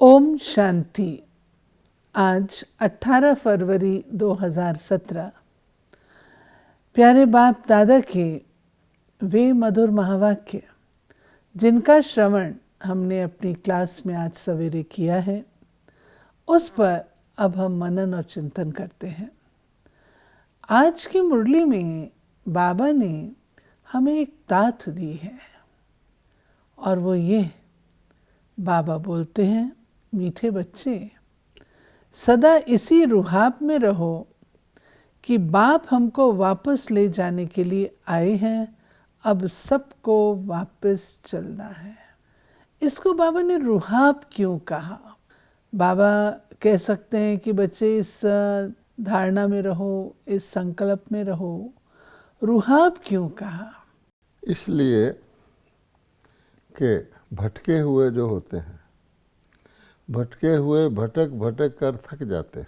ओम शांति। आज 18 फरवरी 2017 प्यारे बाप दादा के वे मधुर महावाक्य जिनका श्रवण हमने अपनी क्लास में आज सवेरे किया है, उस पर अब हम मनन और चिंतन करते हैं। आज की मुरली में बाबा ने हमें एक दात दी है और वो ये, बाबा बोलते हैं, मीठे बच्चे सदा इसी रुहाब में रहो कि बाप हमको वापस ले जाने के लिए आए हैं, अब सबको वापस चलना है। इसको बाबा ने रुहाब क्यों कहा? बाबा कह सकते हैं कि बच्चे इस धारणा में रहो, इस संकल्प में रहो। रुहाब क्यों कहा? इसलिए कि भटके हुए जो होते हैं, भटके हुए भटक भटक कर थक जाते हैं।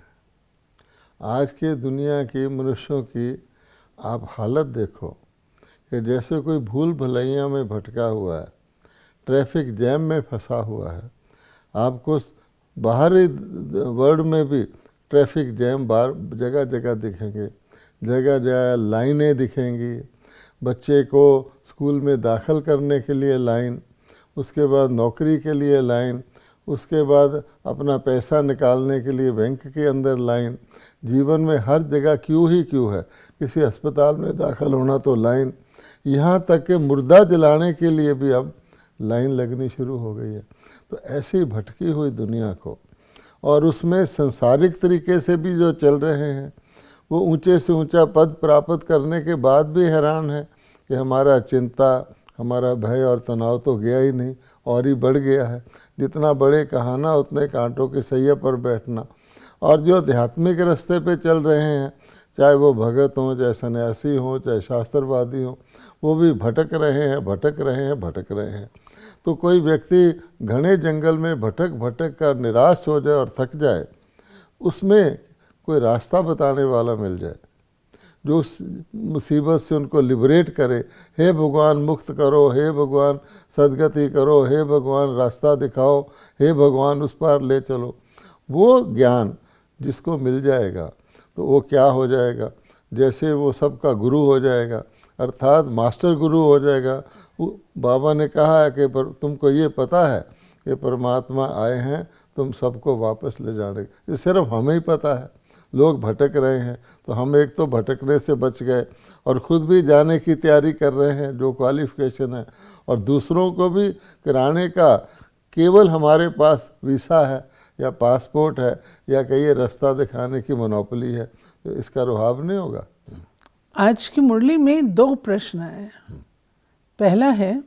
आज के दुनिया की मनुष्यों की आप हालत देखो कि जैसे कोई भूल भलैया में भटका हुआ है, ट्रैफिक जैम में फंसा हुआ है। आपको बाहरी वर्ल्ड में भी ट्रैफिक जैम बार जगह जगह दिखेंगे, जगह जगह लाइनें दिखेंगी। बच्चे को स्कूल में दाखिल करने के लिए लाइन, उसके बाद नौकरी के लिए लाइन, उसके बाद अपना पैसा निकालने के लिए बैंक के अंदर लाइन। जीवन में हर जगह क्यों ही क्यों है। किसी अस्पताल में दाखिल होना तो लाइन, यहाँ तक कि मुर्दा जलाने के लिए भी अब लाइन लगनी शुरू हो गई है। तो ऐसी भटकी हुई दुनिया को, और उसमें संसारिक तरीके से भी जो चल रहे हैं, वो ऊंचे से ऊंचा पद प्राप्त करने के बाद भी हैरान है कि हमारा चिंता, हमारा भय और तनाव तो गया ही नहीं, और ही बढ़ गया है। जितना बड़े कहाना उतने कांटों के सैया पर बैठना। और जो आध्यात्मिक रास्ते पे चल रहे हैं, चाहे वो भगत हों, चाहे सन्यासी हों, चाहे शास्त्रवादी हों, वो भी भटक रहे हैं, भटक रहे हैं, भटक रहे हैं। तो कोई व्यक्ति घने जंगल में भटक भटक कर निराश हो जाए और थक जाए, उसमें कोई रास्ता बताने वाला मिल जाए जो उस मुसीबत से उनको लिबरेट करे। हे भगवान मुक्त करो, हे भगवान सदगति करो, हे भगवान रास्ता दिखाओ, हे भगवान उस पार ले चलो। वो ज्ञान जिसको मिल जाएगा तो वो क्या हो जाएगा, जैसे वो सबका गुरु हो जाएगा, अर्थात मास्टर गुरु हो जाएगा। बाबा ने कहा है कि तुमको ये पता है कि परमात्मा आए हैं तुम सबको वापस ले जाने, ये सिर्फ हमें ही पता है। लोग भटक रहे हैं तो हम एक तो भटकने से बच गए और ख़ुद भी जाने की तैयारी कर रहे हैं जो क्वालिफ़िकेशन है, और दूसरों को भी कराने का केवल हमारे पास वीसा है या पासपोर्ट है या कहीं रास्ता दिखाने की मोनोपोली है। तो इसका रुहाब नहीं होगा। आज की मुरली में 2 प्रश्न हैं। पहला है,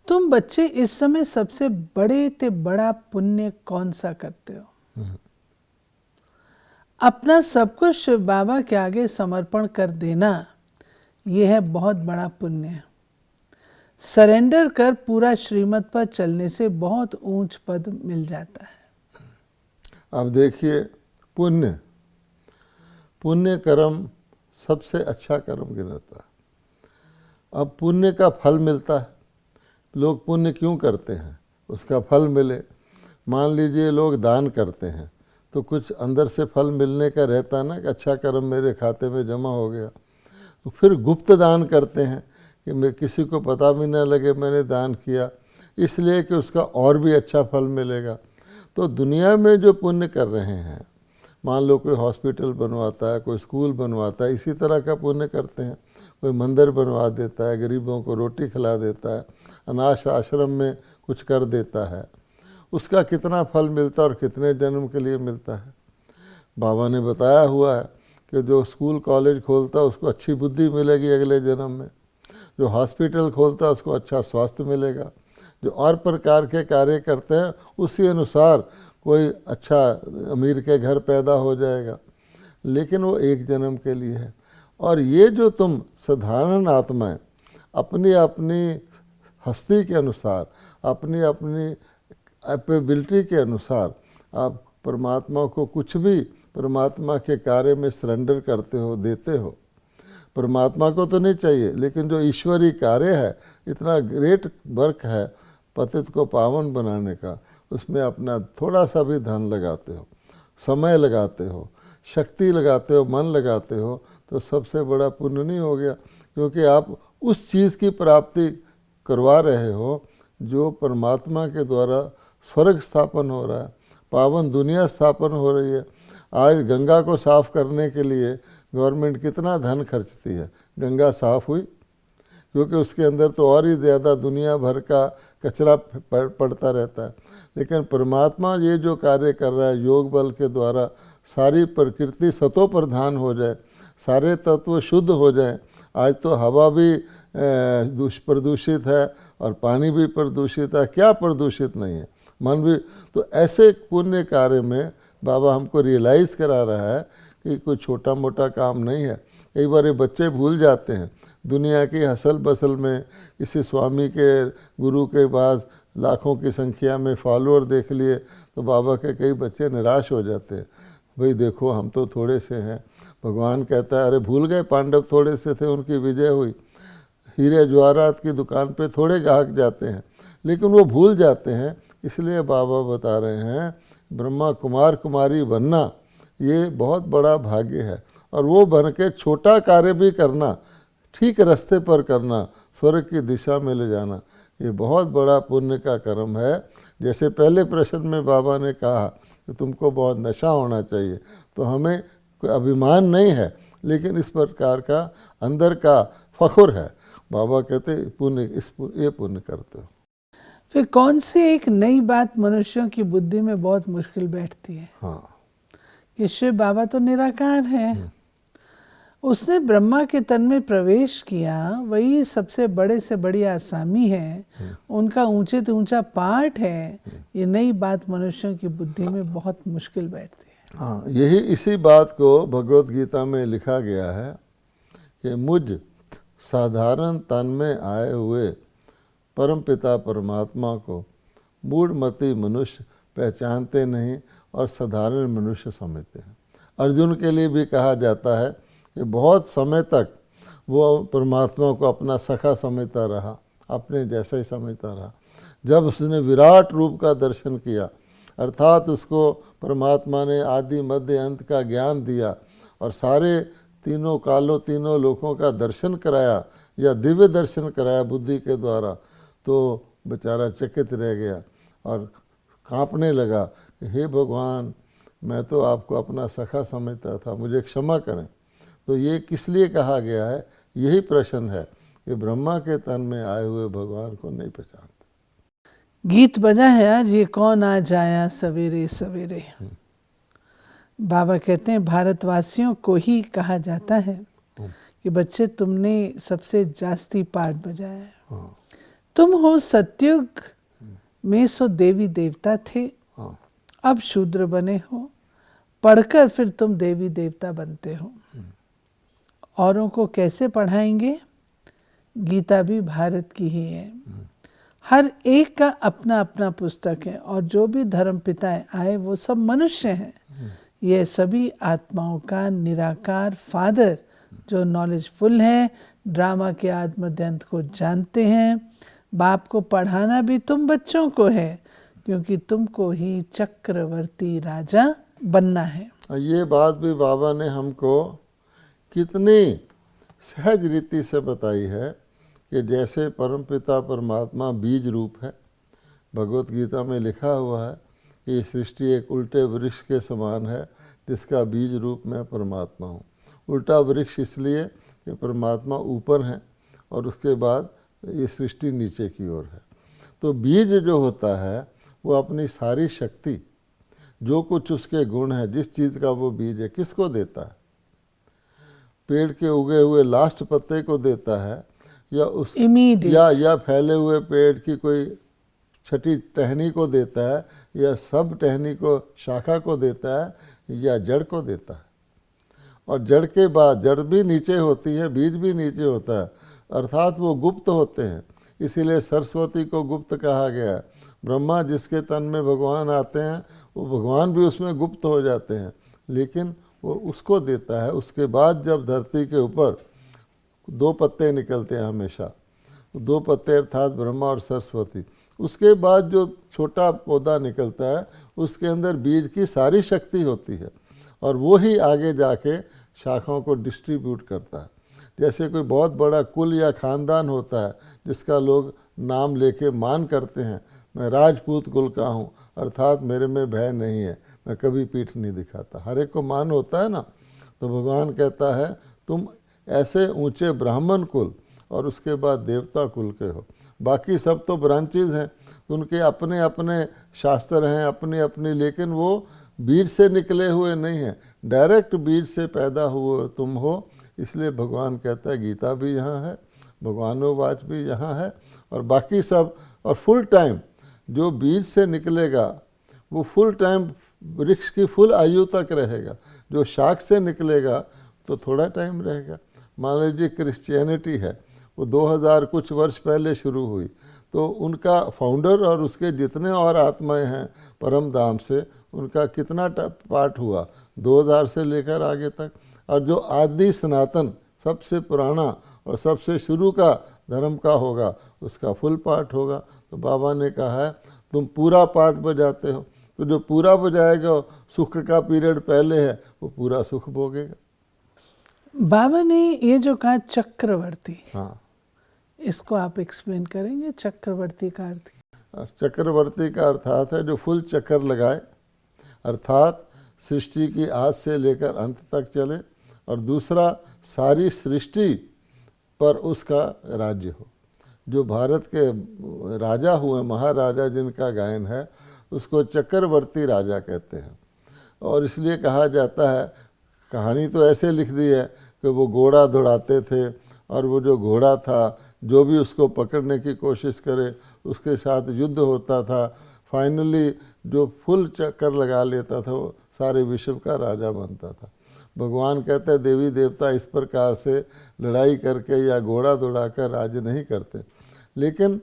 तुम बच्चे इस समय सबसे बड़े ते बड़ा पुण्य कौन सा करते हो? अपना सब कुछ बाबा के आगे समर्पण कर देना, यह है बहुत बड़ा पुण्य। सरेंडर कर पूरा श्रीमत पर चलने से बहुत ऊंच पद मिल जाता है। अब देखिए, पुण्य पुण्य कर्म सबसे अच्छा कर्म गिनाता है। अब पुण्य का फल मिलता है। लोग पुण्य क्यों करते हैं? उसका फल मिले। मान लीजिए लोग दान करते हैं तो कुछ अंदर से फल मिलने का रहता है ना, कि अच्छा कर्म मेरे खाते में जमा हो गया। तो फिर गुप्त दान करते हैं कि मैं किसी को पता भी ना लगे मैंने दान किया, इसलिए कि उसका और भी अच्छा फल मिलेगा। तो दुनिया में जो पुण्य कर रहे हैं, मान लो कोई हॉस्पिटल बनवाता है, कोई स्कूल बनवाता है, इसी तरह का पुण्य करते हैं। कोई मंदिर बनवा देता है, गरीबों को रोटी खिला देता है, अनाथ आश्रम में कुछ कर देता है, उसका कितना फल मिलता है और कितने जन्म के लिए मिलता है। बाबा ने बताया हुआ है कि जो स्कूल कॉलेज खोलता है उसको अच्छी बुद्धि मिलेगी अगले जन्म में, जो हॉस्पिटल खोलता है उसको अच्छा स्वास्थ्य मिलेगा, जो और प्रकार के कार्य करते हैं उसी अनुसार कोई अच्छा अमीर के घर पैदा हो जाएगा। लेकिन वो एक जन्म के लिए है। और ये जो तुम साधारण आत्माएं अपनी अपनी हस्ती के अनुसार, अपनी अपनी एपेबिलिटी के अनुसार आप परमात्मा को कुछ भी परमात्मा के कार्य में सरेंडर करते हो, देते हो। परमात्मा को तो नहीं चाहिए, लेकिन जो ईश्वरीय कार्य है, इतना ग्रेट वर्क है पतित को पावन बनाने का, उसमें अपना थोड़ा सा भी धन लगाते हो, समय लगाते हो, शक्ति लगाते हो, मन लगाते हो, तो सबसे बड़ा पुण्य नहीं हो गया? क्योंकि आप उस चीज़ की प्राप्ति करवा रहे हो जो परमात्मा के द्वारा स्वर्ग स्थापन हो रहा है, पावन दुनिया स्थापन हो रही है। आज गंगा को साफ करने के लिए गवर्नमेंट कितना धन खर्चती है, गंगा साफ हुई? क्योंकि उसके अंदर तो और ही ज़्यादा दुनिया भर का कचरा पड़ता रहता है। लेकिन परमात्मा ये जो कार्य कर रहा है, योग बल के द्वारा सारी प्रकृति सतो प्रधान हो जाए, सारे तत्व शुद्ध हो जाएं। आज तो हवा भी प्रदूषित है और पानी भी प्रदूषित है, क्या प्रदूषित नहीं है, मन भी। तो ऐसे पुण्य कार्य में बाबा हमको रियलाइज़ करा रहा है कि कोई छोटा मोटा काम नहीं है। कई बार ये बच्चे भूल जाते हैं, दुनिया की हसल बसल में किसी स्वामी के गुरु के पास लाखों की संख्या में फॉलोअर देख लिए तो बाबा के कई बच्चे निराश हो जाते हैं। भाई देखो हम तो थोड़े से हैं। भगवान कहता है अरे भूल गए पांडव थोड़े से थे, उनकी विजय हुई। हीरे जवाहरात की दुकान पे थोड़े ग्राहक जाते हैं, लेकिन वो भूल जाते हैं। इसलिए बाबा बता रहे हैं ब्रह्मा कुमार कुमारी बनना ये बहुत बड़ा भाग्य है, और वो बन के छोटा कार्य भी करना, ठीक रास्ते पर करना, स्वर्ग की दिशा में ले जाना, ये बहुत बड़ा पुण्य का कर्म है। जैसे पहले प्रश्न में बाबा ने कहा कि तुमको बहुत नशा होना चाहिए, तो हमें कोई अभिमान नहीं है, लेकिन इस प्रकार का अंदर का फख्र है। बाबा कहते ये पुण्य करते हो। फिर कौन सी एक नई बात मनुष्यों की बुद्धि में बहुत मुश्किल बैठती है? हाँ, कि शिव बाबा तो निराकार है, उसने ब्रह्मा के तन में प्रवेश किया, वही सबसे बड़े से बड़ी आसामी है, उनका ऊंचे से ऊंचा पाठ है। ये नई बात मनुष्यों की बुद्धि में बहुत मुश्किल बैठती है। हाँ, यही इसी बात को भगवत गीता में लिखा गया है कि मुझ साधारण तन में आए हुए परमपिता परमात्मा को मूढ़मती मनुष्य पहचानते नहीं और साधारण मनुष्य समझते हैं। अर्जुन के लिए भी कहा जाता है कि बहुत समय तक वो परमात्मा को अपना सखा समझता रहा, अपने जैसा ही समझता रहा। जब उसने विराट रूप का दर्शन किया, अर्थात उसको परमात्मा ने आदि मध्य अंत का ज्ञान दिया और सारे तीनों कालों तीनों लोकों का दर्शन कराया या दिव्य दर्शन कराया बुद्धि के द्वारा, तो बेचारा चकित रह गया और कांपने लगा कि हे भगवान, मैं तो आपको अपना सखा समझता था, मुझे क्षमा करें। तो ये किस लिए कहा गया है? यही प्रश्न है कि ब्रह्मा के तन में आए हुए भगवान को नहीं पहचानते। गीत बजा है आज, ये कौन आज आया सवेरे सवेरे। बाबा कहते हैं भारतवासियों को ही कहा जाता है कि बच्चे तुमने सबसे जास्ती पाठ बजाया है। तुम हो सतयुग में सो देवी देवता थे, अब शूद्र बने हो, पढ़कर फिर तुम देवी देवता बनते हो। औरों को कैसे पढ़ाएंगे? गीता भी भारत की ही है। हर एक का अपना अपना पुस्तक है, और जो भी धर्म पिताएं आए वो सब मनुष्य हैं। ये सभी आत्माओं का निराकार फादर जो नॉलेजफुल है, ड्रामा के आदि मध्यांत को जानते हैं। बाप को पढ़ाना भी तुम बच्चों को है, क्योंकि तुमको ही चक्रवर्ती राजा बनना है। ये बात भी बाबा ने हमको कितनी सहज रीति से बताई है कि जैसे परमपिता परमात्मा बीज रूप है, भगवत गीता में लिखा हुआ है कि सृष्टि एक उल्टे वृक्ष के समान है जिसका बीज रूप में परमात्मा हूँ। उल्टा वृक्ष इसलिए कि परमात्मा ऊपर है और उसके बाद ये सृष्टि नीचे की ओर है। तो बीज जो होता है वो अपनी सारी शक्ति, जो कुछ उसके गुण है, जिस चीज़ का वो बीज है, किसको देता है? पेड़ के उगे हुए लास्ट पत्ते को देता है, या उस या फैले हुए पेड़ की कोई छठी टहनी को देता है, या सब टहनी को शाखा को देता है, या जड़ को देता है। और जड़ के बाद जड़ भी नीचे होती है, बीज भी नीचे होता है, अर्थात वो गुप्त होते हैं। इसीलिए सरस्वती को गुप्त कहा गया है। ब्रह्मा जिसके तन में भगवान आते हैं वो भगवान भी उसमें गुप्त हो जाते हैं, लेकिन वो उसको देता है। उसके बाद जब धरती के ऊपर दो पत्ते निकलते हैं हमेशा, दो पत्ते अर्थात ब्रह्मा और सरस्वती, उसके बाद जो छोटा पौधा निकलता है उसके अंदर बीज की सारी शक्ति होती है और वो ही आगे जाके शाखाओं को डिस्ट्रीब्यूट करता है। जैसे कोई बहुत बड़ा कुल या ख़ानदान होता है जिसका लोग नाम लेके मान करते हैं, मैं राजपूत कुल का हूँ, अर्थात मेरे में भय नहीं है, मैं कभी पीठ नहीं दिखाता, हर एक को मान होता है ना। तो भगवान कहता है तुम ऐसे ऊंचे ब्राह्मण कुल और उसके बाद देवता कुल के हो, बाकी सब तो ब्रांचेज हैं, तो उनके अपने अपने शास्त्र हैं, अपनी अपनी, लेकिन वो बीज से निकले हुए नहीं हैं, डायरेक्ट बीज से पैदा हुए तुम हो। इसलिए भगवान कहता है गीता भी यहाँ है, भगवानोवाच भी यहाँ है, और बाकी सब, और फुल टाइम जो बीज से निकलेगा वो फुल टाइम वृक्ष की फुल आयु तक रहेगा, जो शाख से निकलेगा तो थोड़ा टाइम रहेगा। मान लीजिए क्रिश्चियनिटी है, वो 2000 कुछ वर्ष पहले शुरू हुई, तो उनका फाउंडर और उसके जितने और आत्माएं हैं परम धाम से, उनका कितना पार्ट हुआ 2000 से लेकर आगे तक। और जो आदि सनातन सबसे पुराना और सबसे शुरू का धर्म का होगा उसका फुल पार्ट होगा। तो बाबा ने कहा है तुम पूरा पार्ट बजाते हो, तो जो पूरा बजाएगा सुख का पीरियड पहले है वो पूरा सुख भोगेगा। बाबा ने ये जो कहा चक्रवर्ती, हाँ, इसको आप एक्सप्लेन करेंगे? चक्रवर्ती का अर्थ? चक्रवर्ती का अर्थात है जो फुल चक्कर लगाए, अर्थात सृष्टि की आज से लेकर अंत तक चले, और दूसरा सारी सृष्टि पर उसका राज्य हो। जो भारत के राजा हुए, महाराजा जिनका गायन है, उसको चक्रवर्ती राजा कहते हैं। और इसलिए कहा जाता है, कहानी तो ऐसे लिख दी है कि वो घोड़ा दौड़ाते थे, और वो जो घोड़ा था जो भी उसको पकड़ने की कोशिश करे उसके साथ युद्ध होता था, फाइनली जो फुल चक्कर लगा लेता था वो सारे विश्व का राजा बनता था। भगवान कहते हैं देवी देवता इस प्रकार से लड़ाई करके या घोड़ा दौड़ाकर राज्य नहीं करते, लेकिन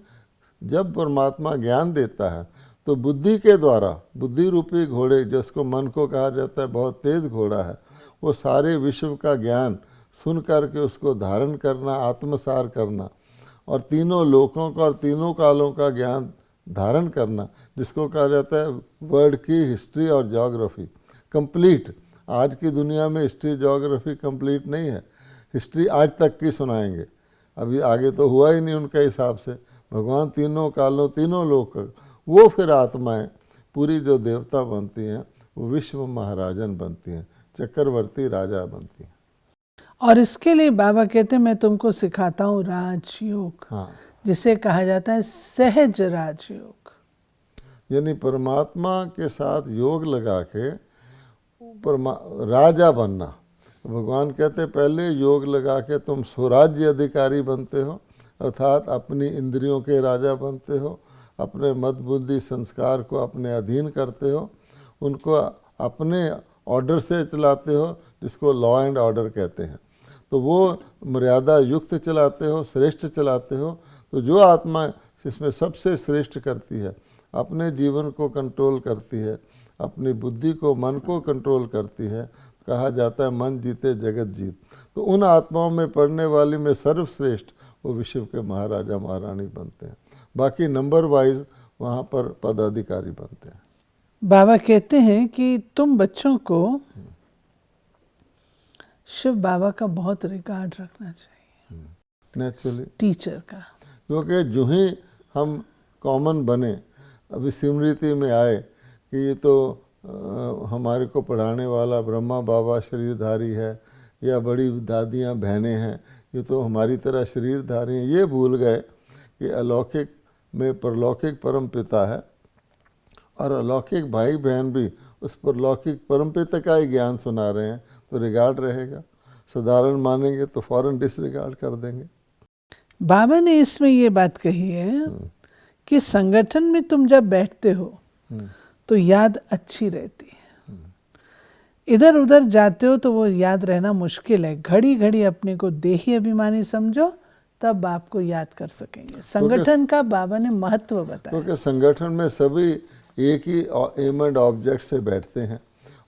जब परमात्मा ज्ञान देता है तो बुद्धि के द्वारा, बुद्धि रूपी घोड़े जिसको मन को कहा जाता है बहुत तेज घोड़ा है, वो सारे विश्व का ज्ञान सुन करके उसको धारण करना, आत्मसार करना, और तीनों लोकों का और तीनों कालों का ज्ञान धारण करना, जिसको कहा जाता है वर्ल्ड की हिस्ट्री और ज्योग्राफी कंप्लीट। आज की दुनिया में हिस्ट्री ज्योग्राफी कंप्लीट नहीं है, हिस्ट्री आज तक की सुनाएंगे, अभी आगे तो हुआ ही नहीं उनके हिसाब से। भगवान तीनों कालों तीनों लोक, वो फिर आत्माएं पूरी जो देवता बनती हैं वो विश्व महाराजन बनती हैं, चक्रवर्ती राजा बनती हैं। और इसके लिए बाबा कहते हैं मैं तुमको सिखाता हूँ राजयोग, हाँ, जिसे कहा जाता है सहज राजयोग, यानी परमात्मा के साथ योग लगा के राजा बनना। भगवान कहते हैं पहले योग लगा के तुम स्वराज्य अधिकारी बनते हो, अर्थात अपनी इंद्रियों के राजा बनते हो, अपने मत बुद्धि संस्कार को अपने अधीन करते हो, उनको अपने ऑर्डर से चलाते हो, जिसको लॉ एंड ऑर्डर कहते हैं। तो वो मर्यादा युक्त चलाते हो, श्रेष्ठ चलाते हो। तो जो आत्मा इसमें सबसे श्रेष्ठ करती है, अपने जीवन को कंट्रोल करती है, अपनी बुद्धि को, मन को कंट्रोल करती है, कहा जाता है मन जीते जगत जीत। तो उन आत्माओं में पढ़ने वाली में सर्वश्रेष्ठ वो विश्व के महाराजा महारानी बनते हैं, बाकी नंबर वाइज वहाँ पर पदाधिकारी बनते हैं। बाबा कहते हैं कि तुम बच्चों को शिव बाबा का बहुत रिगार्ड रखना चाहिए, नेचुरली टीचर का, क्योंकि जो ही हम कॉमन बने, अभी स्मृति में आए कि ये तो हमारे को पढ़ाने वाला ब्रह्मा बाबा शरीरधारी है, या बड़ी दादियाँ बहनें हैं ये तो हमारी तरह शरीरधारी हैं, ये भूल गए कि अलौकिक में परलौकिक परम पिता है, और अलौकिक भाई बहन भी उस परलौकिक परम पिता का ही ज्ञान सुना रहे हैं, तो रिगार्ड रहेगा। साधारण मानेंगे तो फौरन डिसरिगार्ड कर देंगे। बाबा ने इसमें ये बात कही है कि संगठन में तुम जब बैठते हो तो याद अच्छी रहती है, इधर उधर जाते हो तो वो याद रहना मुश्किल है। घड़ी घड़ी अपने को देही अभिमानी समझो, तब आपको याद कर सकेंगे। संगठन का बाबा ने महत्व बताया, क्योंकि संगठन में सभी एक ही एम एंड ऑब्जेक्ट से बैठते हैं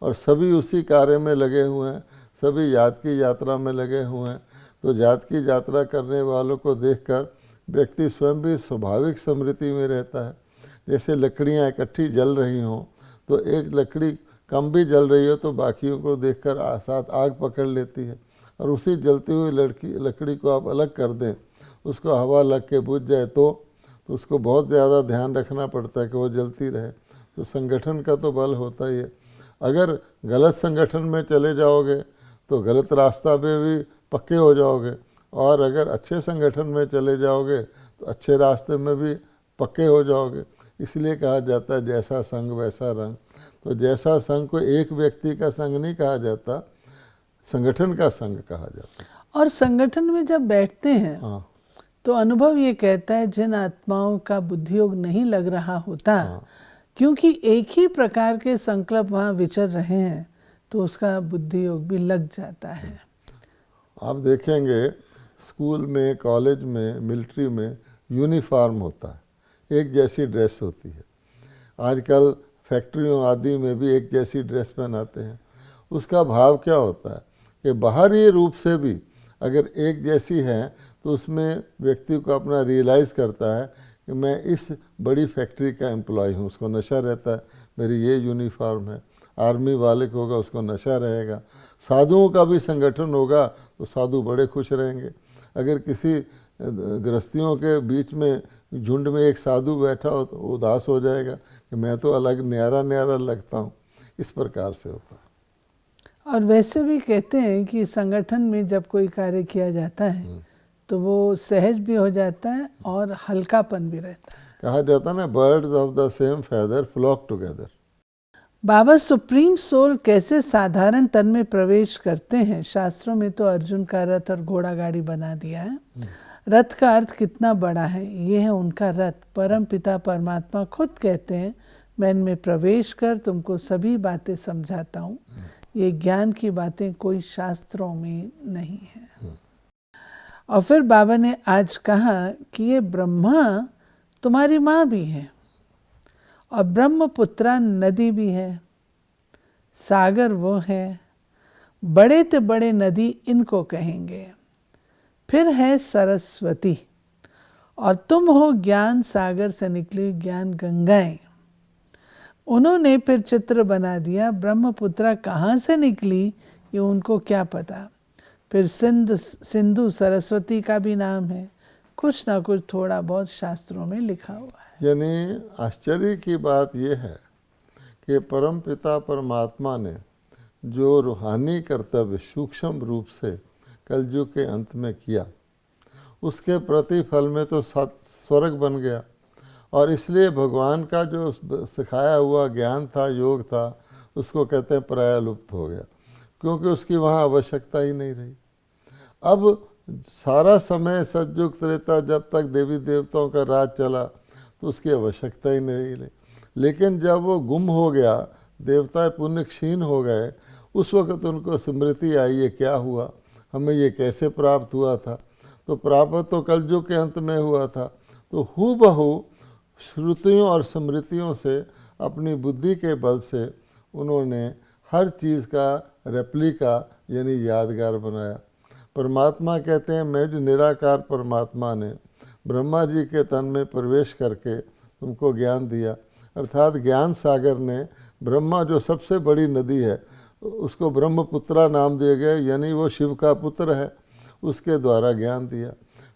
और सभी उसी कार्य में लगे हुए हैं, सभी याद की यात्रा में लगे हुए हैं। तो याद की यात्रा करने वालों को देखकर व्यक्ति स्वयं भी स्वाभाविक स्मृति में रहता है। जैसे लकड़ियाँ इकट्ठी जल रही हों तो एक लकड़ी कम भी जल रही हो तो बाकियों को देखकर साथ आग पकड़ लेती है, और उसी जलती हुई लकड़ी को आप अलग कर दें, उसको हवा लग के बुझ जाए तो उसको बहुत ज़्यादा ध्यान रखना पड़ता है कि वो जलती रहे। तो संगठन का तो बल होता ही है। अगर गलत संगठन में चले जाओगे तो गलत रास्ता पे भी पक्के हो जाओगे, और अगर अच्छे संगठन में चले जाओगे तो अच्छे रास्ते में भी पक्के हो जाओगे। इसलिए कहा जाता है जैसा संग वैसा रंग। तो जैसा संग को एक व्यक्ति का संग नहीं कहा जाता, संगठन का संग कहा जाता है। और संगठन में जब बैठते हैं हाँ तो अनुभव ये कहता है जिन आत्माओं का बुद्धियोग नहीं लग रहा होता, क्योंकि एक ही प्रकार के संकल्प वहाँ विचर रहे हैं, तो उसका बुद्धियोग भी लग जाता है। आप देखेंगे स्कूल में, कॉलेज में, मिलिट्री में यूनिफॉर्म होता है, एक जैसी ड्रेस होती है। आजकल फैक्ट्रियों आदि में भी एक जैसी ड्रेस पहनाते हैं। उसका भाव क्या होता है कि बाहरी रूप से भी अगर एक जैसी है तो उसमें व्यक्ति को अपना रियलाइज़ करता है कि मैं इस बड़ी फैक्ट्री का एम्प्लॉय हूँ। उसको नशा रहता है, मेरी ये यूनिफॉर्म है। आर्मी वाले को होगा, उसको नशा रहेगा। साधुओं का भी संगठन होगा तो साधु बड़े खुश रहेंगे। अगर किसी गृहस्थियों के बीच में झुंड में एक साधु बैठा हो तो उदास हो जाएगा कि मैं तो अलग न्यारा न्यारा लगता हूँ। इस प्रकार से होता है। और वैसे भी कहते हैं कि संगठन में जब कोई कार्य किया जाता है तो वो सहज भी हो जाता है और हल्कापन भी रहता है। कहा जाता है ना, birds of the same feather flock together. बाबा सुप्रीम सोल कैसे साधारण तन में प्रवेश करते हैं? शास्त्रों में तो अर्जुन का रथ और घोड़ा गाड़ी बना दिया है। रथ का अर्थ कितना बड़ा है, ये है उनका रथ। परम पिता परमात्मा खुद कहते हैं मैं इनमें प्रवेश कर तुमको सभी बातें समझाता हूँ। ये ज्ञान की बातें कोई शास्त्रों में नहीं है। और फिर बाबा ने आज कहा कि ये ब्रह्मा तुम्हारी माँ भी है और ब्रह्मपुत्रा नदी भी है, सागर वो है, बड़े ते बड़े नदी इनको कहेंगे। फिर है सरस्वती और तुम हो ज्ञान सागर से निकली ज्ञान गंगाएं। उन्होंने फिर चित्र बना दिया, ब्रह्मपुत्रा कहाँ से निकली ये उनको क्या पता। फिर सिंधु सरस्वती का भी नाम है। कुछ ना कुछ थोड़ा बहुत शास्त्रों में लिखा हुआ है। यानी आश्चर्य की बात यह है कि परम पिता परमात्मा ने जो रूहानी कर्तव्य सूक्ष्म रूप से कलयुग के अंत में किया, उसके प्रतिफल में तो स्वर्ग बन गया। और इसलिए भगवान का जो सिखाया हुआ ज्ञान था, योग था, उसको कहते हैं प्राय लुप्त हो गया, क्योंकि उसकी वहाँ आवश्यकता ही नहीं रही। अब सारा समय सतयुग त्रेता जब तक देवी देवताओं का राज चला तो उसकी आवश्यकता ही नहीं रही। लेकिन जब वो गुम हो गया, देवता पुण्य क्षीण हो गए, उस वक्त उनको स्मृति आई ये क्या हुआ, हमें ये कैसे प्राप्त हुआ था। तो प्राप्त तो कलयुग के अंत में हुआ था। तो हूबहू श्रुतियों और स्मृतियों से अपनी बुद्धि के बल से उन्होंने हर चीज़ का रेप्लिका यानी यादगार बनाया। परमात्मा कहते हैं मैं जो निराकार परमात्मा ने ब्रह्मा जी के तन में प्रवेश करके तुमको ज्ञान दिया, अर्थात ज्ञान सागर ने ब्रह्मा जो सबसे बड़ी नदी है उसको ब्रह्मपुत्रा नाम दिया गया, यानी वो शिव का पुत्र है, उसके द्वारा ज्ञान दिया।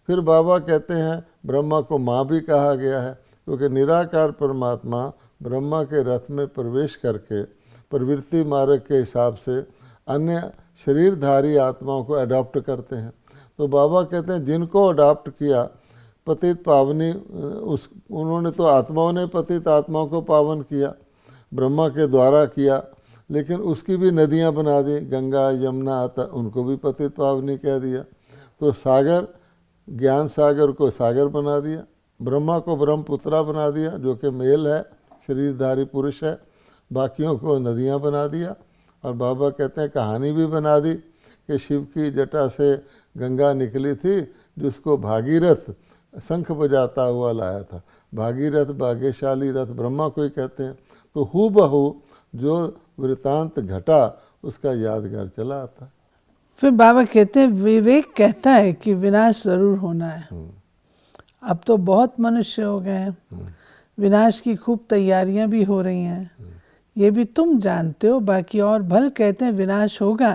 फिर बाबा कहते हैं ब्रह्मा को माँ भी कहा गया है, क्योंकि निराकार परमात्मा ब्रह्मा के रथ में प्रवेश करके प्रवृत्ति मार्ग के हिसाब से अन्य शरीरधारी आत्माओं को अडॉप्ट करते हैं। तो बाबा कहते हैं जिनको अडॉप्ट किया पतित पावनी, उन्होंने तो आत्माओं ने पतित आत्माओं को पावन किया, ब्रह्मा के द्वारा किया, लेकिन उसकी भी नदियाँ बना दी, गंगा यमुना उनको भी पतित पावनी कह दिया। तो सागर, ज्ञान सागर को सागर बना दिया, ब्रह्मा को ब्रह्मपुत्रा बना दिया जो कि मेल है, शरीरधारी पुरुष है, बाकियों को नदियाँ बना दिया। और बाबा कहते हैं कहानी भी बना दी कि शिव की जटा से गंगा निकली थी जिसको भागीरथ शंख बजाता हुआ लाया था। भागीरथ भाग्यशाली रथ ब्रह्मा को ही कहते हैं। तो हूबहू जो वृतांत घटा उसका यादगार चला आता। फिर बाबा कहते हैं विवेक कहता है कि विनाश जरूर होना है। अब तो बहुत मनुष्य हो गए हैं, विनाश की खूब तैयारियां भी हो रही हैं, ये भी तुम जानते हो। बाकी और भल कहते हैं विनाश होगा,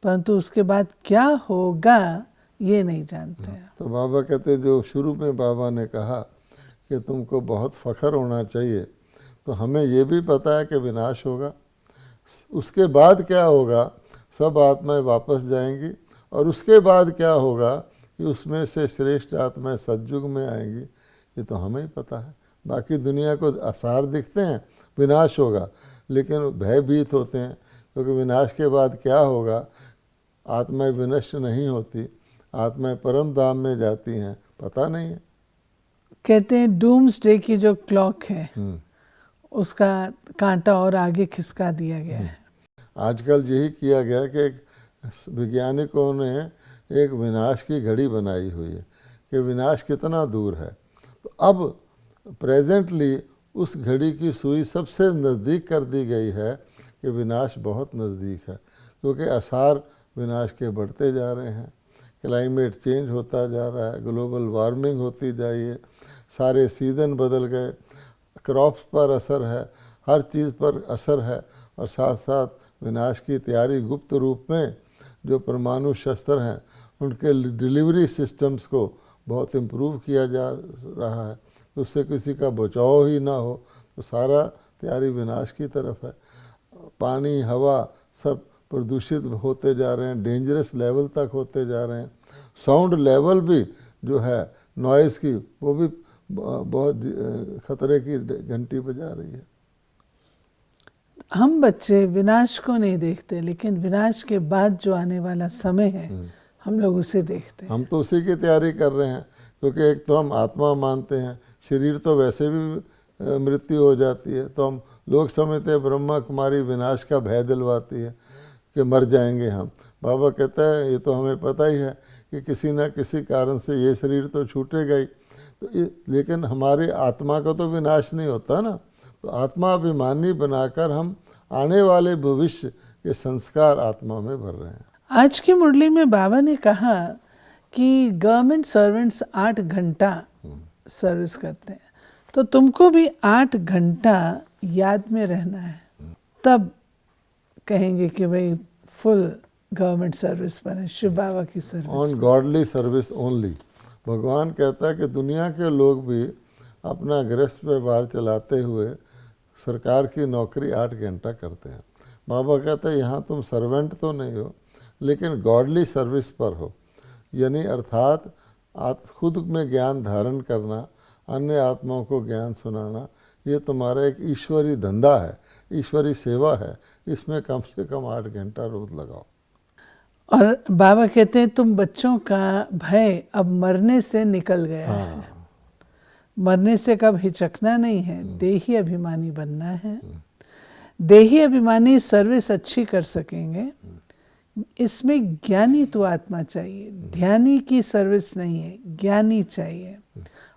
परंतु उसके बाद क्या होगा ये नहीं जानते हैं। तो बाबा कहते हैं, जो शुरू में बाबा ने कहा कि तुमको बहुत फ़ख्र होना चाहिए, तो हमें ये भी पता है कि विनाश होगा, उसके बाद क्या होगा, सब आत्माएं वापस जाएंगी, और उसके बाद क्या होगा कि उसमें से श्रेष्ठ आत्माएं सतयुग में आएंगी, ये तो हमें ही पता है। बाकी दुनिया को आसार दिखते हैं विनाश होगा, लेकिन भयभीत होते हैं, क्योंकि विनाश के बाद क्या होगा, आत्माएं विनष्ट नहीं होती, आत्माएं परम धाम में जाती हैं, पता नहीं है। कहते हैं डूम्सडे की जो क्लॉक है उसका कांटा और आगे खिसका दिया गया है। आजकल यही किया गया कि एक वैज्ञानिकों ने एक विनाश की घड़ी बनाई हुई है कि विनाश कितना दूर है। तो अब प्रेजेंटली उस घड़ी की सुई सबसे नज़दीक कर दी गई है कि विनाश बहुत नज़दीक है, क्योंकि आसार विनाश के बढ़ते जा रहे हैं, क्लाइमेट चेंज होता जा रहा है, ग्लोबल वार्मिंग होती जा रही है, सारे सीज़न बदल गए, क्रॉप्स पर असर है, हर चीज़ पर असर है, और साथ साथ विनाश की तैयारी गुप्त रूप में जो परमाणु शस्त्र हैं उनके डिलीवरी सिस्टम्स को बहुत इम्प्रूव किया जा रहा है, उससे किसी का बचाव ही ना हो, तो सारा तैयारी विनाश की तरफ है। पानी हवा सब प्रदूषित होते जा रहे हैं, डेंजरस लेवल तक होते जा रहे हैं, साउंड लेवल भी जो है नॉइज़ की वो भी बहुत खतरे की घंटी बजा रही है। हम बच्चे विनाश को नहीं देखते, लेकिन विनाश के बाद जो आने वाला समय है हम लोग उसे देखते हैं। हम तो उसी की तैयारी कर रहे हैं, क्योंकि एक तो हम आत्मा मानते हैं, शरीर तो वैसे भी मृत्यु हो जाती है, तो हम लोग समझते हैं ब्रह्मा कुमारी विनाश का भय दिलवाती है कि मर जाएंगे हम। बाबा कहता है ये तो हमें पता ही है कि किसी न किसी कारण से ये शरीर तो छूटेगा ही, तो लेकिन हमारी आत्मा का तो विनाश नहीं होता ना, तो आत्मा अभिमानी बनाकर हम आने वाले भविष्य के संस्कार आत्मा में भर रहे हैं। आज की मुरली में बाबा ने कहा कि गवर्नमेंट सर्वेंट्स 8 घंटा सर्विस करते हैं, तो तुमको भी 8 घंटा याद में रहना है, तब कहेंगे कि भाई फुल गवर्नमेंट सर्विस पर है, शिव बाबा की service, on godly service only. भगवान कहता है कि दुनिया के लोग भी अपना गृहस्थ व्यवहार चलाते हुए सरकार की नौकरी 8 घंटा करते हैं। बाबा कहते हैं यहाँ तुम सर्वेंट तो नहीं हो, लेकिन गॉडली सर्विस पर हो, यानी अर्थात खुद में ज्ञान धारण करना, अन्य आत्माओं को ज्ञान सुनाना, ये तुम्हारा एक ईश्वरी धंधा है, ईश्वरी सेवा है, इसमें कम से कम 8 घंटा रोज लगाओ। और बाबा कहते हैं तुम बच्चों का भय अब मरने से निकल गया है, मरने से कब हिचकना नहीं है, देही अभिमानी बनना है। देही अभिमानी सर्विस अच्छी कर सकेंगे, इसमें ज्ञानी तो आत्मा चाहिए, ध्यानी की सर्विस नहीं है, ज्ञानी चाहिए,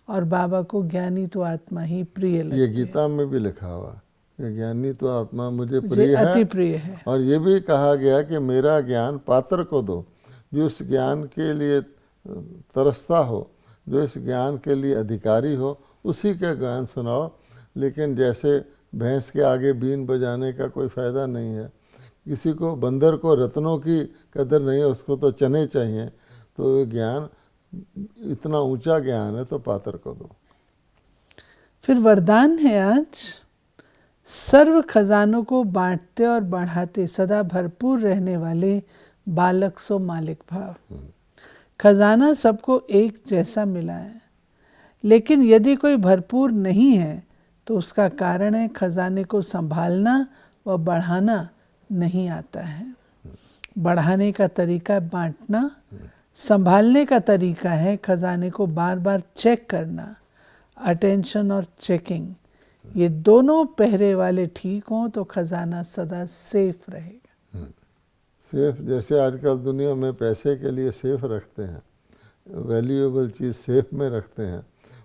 और बाबा को ज्ञानी तो आत्मा ही प्रिय लगती है। ये गीता में भी लिखा हुआ कि ज्ञानी तो आत्मा मुझे प्रिय है, अति प्रिय है। और ये भी कहा गया कि मेरा ज्ञान पात्र को दो, जो इस ज्ञान के लिए तरसता हो, जो इस ज्ञान के लिए अधिकारी हो, उसी का ज्ञान सुनाओ। लेकिन जैसे भैंस के आगे बीन बजाने का कोई फ़ायदा नहीं है, किसी को बंदर को रत्नों की कदर नहीं है, उसको तो चने चाहिए, तो ज्ञान इतना ऊंचा ज्ञान है तो पात्र को दो। फिर वरदान है आज, सर्व खजानों को बांटते और बढ़ाते सदा भरपूर रहने वाले बालक सो मालिक भाव। खजाना सबको एक जैसा मिला है, लेकिन यदि कोई भरपूर नहीं है तो उसका कारण है खजाने को संभालना व बढ़ाना नहीं आता है। बढ़ाने का तरीका बांटना, संभालने का तरीका है खजाने को बार बार चेक करना, अटेंशन और चेकिंग। ये दोनों पहरे वाले ठीक हों तो खजाना सदा सेफ रहेगा। सेफ, जैसे आजकल दुनिया में पैसे के लिए सेफ रखते हैं, वैल्यूएबल चीज़ सेफ में रखते हैं,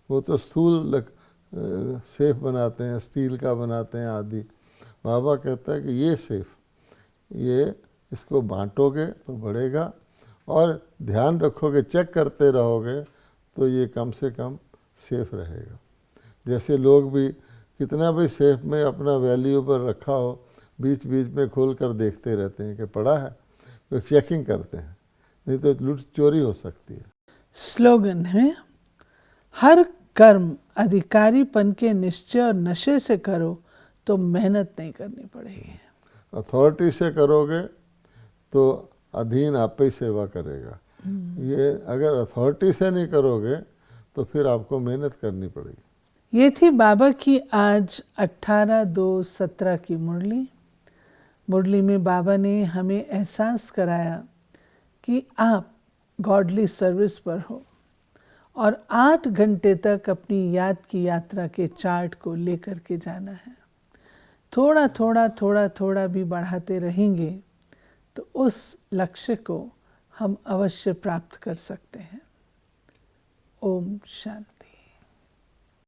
वो तो स्थूल सेफ बनाते हैं, स्टील का बनाते हैं आदि। बाबा कहता है कि ये सेफ, ये इसको बांटोगे तो बढ़ेगा, और ध्यान रखोगे, चेक करते रहोगे, तो ये कम से कम सेफ रहेगा। जैसे लोग भी कितना भी सेफ में अपना वैल्यू पर रखा हो, बीच बीच में खोल कर देखते रहते हैं कि पड़ा है, तो चेकिंग करते हैं, नहीं तो लूट चोरी हो सकती है। स्लोगन है, हर कर्म अधिकारीपन के निश्चय और नशे से करो तो मेहनत नहीं करनी पड़ेगी। अथॉरिटी से करोगे तो अधीन आप ही सेवा करेगा। ये अगर अथॉरिटी से नहीं करोगे तो फिर आपको मेहनत करनी पड़ेगी। ये थी बाबा की आज 18/2/17 की मुरली। मुरली में बाबा ने हमें एहसास कराया कि आप गॉडली सर्विस पर हो और 8 घंटे तक अपनी याद की यात्रा के चार्ट को लेकर के जाना है। थोड़ा थोड़ा थोड़ा थोड़ा भी बढ़ाते रहेंगे तो उस लक्ष्य को हम अवश्य प्राप्त कर सकते हैं। ओम शांति।